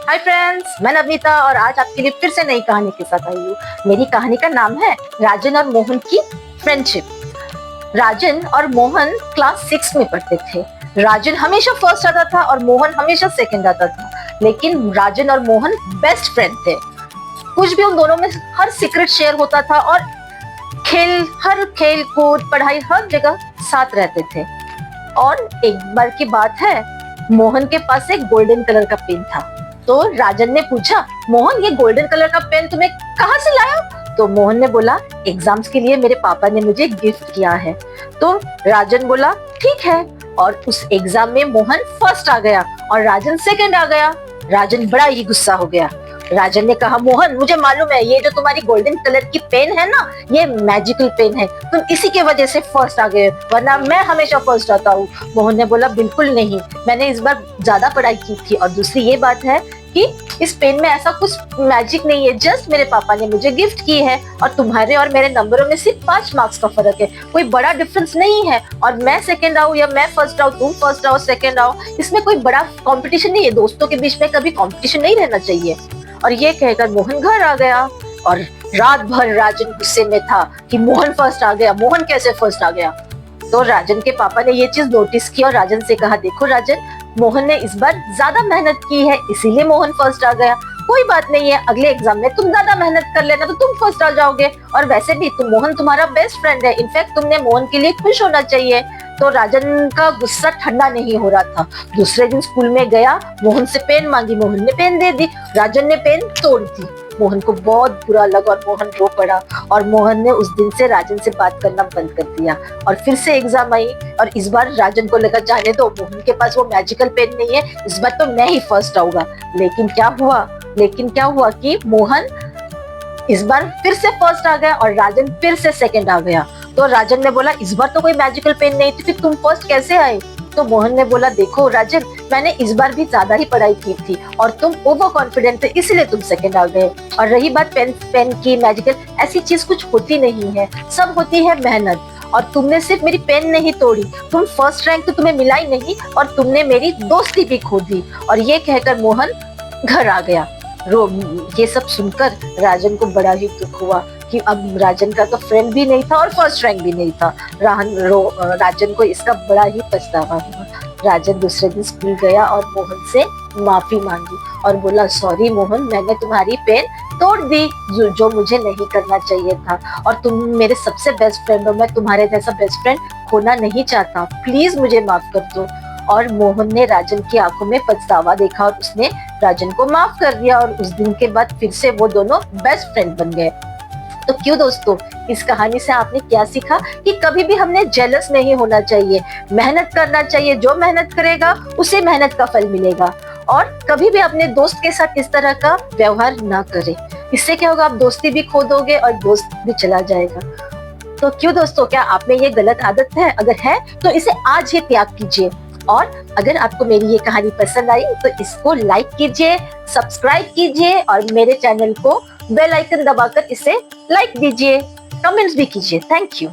Hi friends, मैं नवनीता और आज आपके लिए फिर से नई कहानी के साथ आई हूँ। मेरी कहानी का नाम है राजन और मोहन की फ्रेंडशिप। राजन और मोहन क्लास 6 में पढ़ते थे। राजन हमेशा फर्स्ट आता था और मोहन हमेशा सेकंड आता था, लेकिन राजन और मोहन बेस्ट फ्रेंड थे। कुछ भी उन दोनों में हर सीक्रेट शेयर होता था और हर खेल कूद पढ़ाई हर जगह साथ रहते थे। और एक बार की बात है, मोहन के पास एक गोल्डन कलर का पेन था। तो राजन ने पूछा, मोहन ये गोल्डन कलर का पेन तुम्हें कहाँ से लाया? तो मोहन ने बोला, एग्जाम्स के लिए मेरे पापा ने मुझे गिफ्ट किया है। तो राजन बोला, ठीक है। और उस एग्जाम में मोहन फर्स्ट आ गया और राजन सेकंड आ गया। राजन बड़ा ही गुस्सा हो गया। राजन ने कहा, मोहन मुझे मालूम है ये जो तुम्हारी गोल्डन कलर की पेन है ना, ये मैजिकल पेन है, तुम इसी के वजह से फर्स्ट आ गए, वरना मैं हमेशा फर्स्ट आता हूँ। मोहन ने बोला, बिल्कुल नहीं, मैंने इस बार ज्यादा पढ़ाई की थी और दूसरी ये बात है कि इस पेन में ऐसा कुछ मैजिक नहीं है, जस्ट मेरे पापा ने मुझे गिफ्ट की है और तुम्हारे और मेरे नंबरों में सिर्फ 5 मार्क्स का फर्क है, कोई बड़ा डिफरेंस नहीं है। और मैं सेकंड आऊँ या मैं फर्स्ट आऊँ, तुम फर्स्ट आओ सेकंड आओ, इसमें कोई बड़ा कंपटीशन नहीं है, दोस्तों के बीच में कभी कंपटीशन नहीं रहना चाहिए। और ये कहकर मोहन घर आ गया और रात भर राजन गुस्से में था कि मोहन फर्स्ट आ गया, मोहन कैसे फर्स्ट आ गया। तो राजन के पापा ने ये चीज नोटिस की और राजन से कहा, देखो राजन, मोहन ने इस बार ज्यादा मेहनत की है, इसीलिए मोहन फर्स्ट आ गया। कोई बात नहीं है, अगले एग्जाम में तुम ज्यादा मेहनत कर लेना तो तुम फर्स्ट आ जाओगे। और वैसे भी मोहन तुम्हारा बेस्ट फ्रेंड है, इनफैक्ट तुमने मोहन के लिए खुश होना चाहिए। तो राजन का गुस्सा ठंडा नहीं हो रहा था। दूसरे दिन स्कूल में गया, मोहन से पेन मांगी, मोहन ने पेन दे दी, राजन ने पेन तोड़ दी। मोहन को बहुत बुरा लगा और मोहन रो पड़ा और मोहन ने उस दिन से राजन से बात करना बंद कर दिया। और फिर से एग्जाम आई और इस बार राजन को लगा, जाने दो, मोहन के पास वो मैजिकल पेन नहीं है, इस बार तो मैं ही फर्स्ट आऊंगा। लेकिन क्या हुआ कि मोहन इस बार फिर से फर्स्ट आ गया और राजन फिर से सेकंड आ गया। तो राजन ने बोला, इस बार तो कोई मैजिकल पेन नहीं थी, फिर तुम फर्स्ट कैसे आए? तो मोहन ने बोला, देखो राजन, मैंने इस बार भी ज्यादा ही पढ़ाई की थी और तुम ओवर कॉन्फिडेंट थे, इसलिए तुम सेकंड आ गए। और रही बात पेन की मैजिकल, ऐसी चीज कुछ होती नहीं है, सब होती है मेहनत। और तुमने सिर्फ मेरी पेन नहीं तोड़ी, तुम फर्स्ट रैंक तो तुम्हें मिला ही नहीं और तुमने मेरी दोस्ती भी खो दी। और ये कहकर मोहन घर आ गया। ये सब सुनकर राजन को बड़ा ही दुख हुआ कि अब राजन का तो फ्रेंड भी नहीं था और फर्स्ट रैंक भी नहीं था। राजन को इसका बड़ा ही पछतावा हुआ। राजन दूसरे दिन स्कूल गया और मोहन से माफी मांगी और बोला, सॉरी मोहन, मैंने तुम्हारी पेन तोड़ दी, जो मुझे नहीं करना चाहिए था, और तुम मेरे सबसे बेस्ट फ्रेंड हो, मैं तुम्हारे जैसा बेस्ट फ्रेंड खोना नहीं चाहता, प्लीज मुझे माफ कर दो। और मोहन ने राजन की आंखों में पछतावा देखा और उसने राजन को माफ कर दिया और उस दिन के बाद फिर से वो दोनों बेस्ट फ्रेंड बन गए। तो क्यों दोस्तों, इस कहानी से आपने क्या सीखा कि कभी भी हमने जेलस नहीं होना चाहिए, मेहनत करना चाहिए, जो मेहनत करेगा उसे मेहनत का फल मिलेगा। और कभी भी अपने दोस्त के साथ इस तरह का व्यवहार ना करें, इससे क्या होगा, आप दोस्ती भी खो दोगे और दोस्त भी चला जाएगा। तो क्यों दोस्तों, क्या आप में ये गलत आदत है? अगर है तो इसे आज ही त्याग कीजिए। और अगर आपको मेरी ये कहानी पसंद आई तो इसको लाइक कीजिए, सब्सक्राइब कीजिए और मेरे चैनल को बेल आइकन दबाकर इसे लाइक दीजिए, कमेंट्स भी कीजिए। Thank you.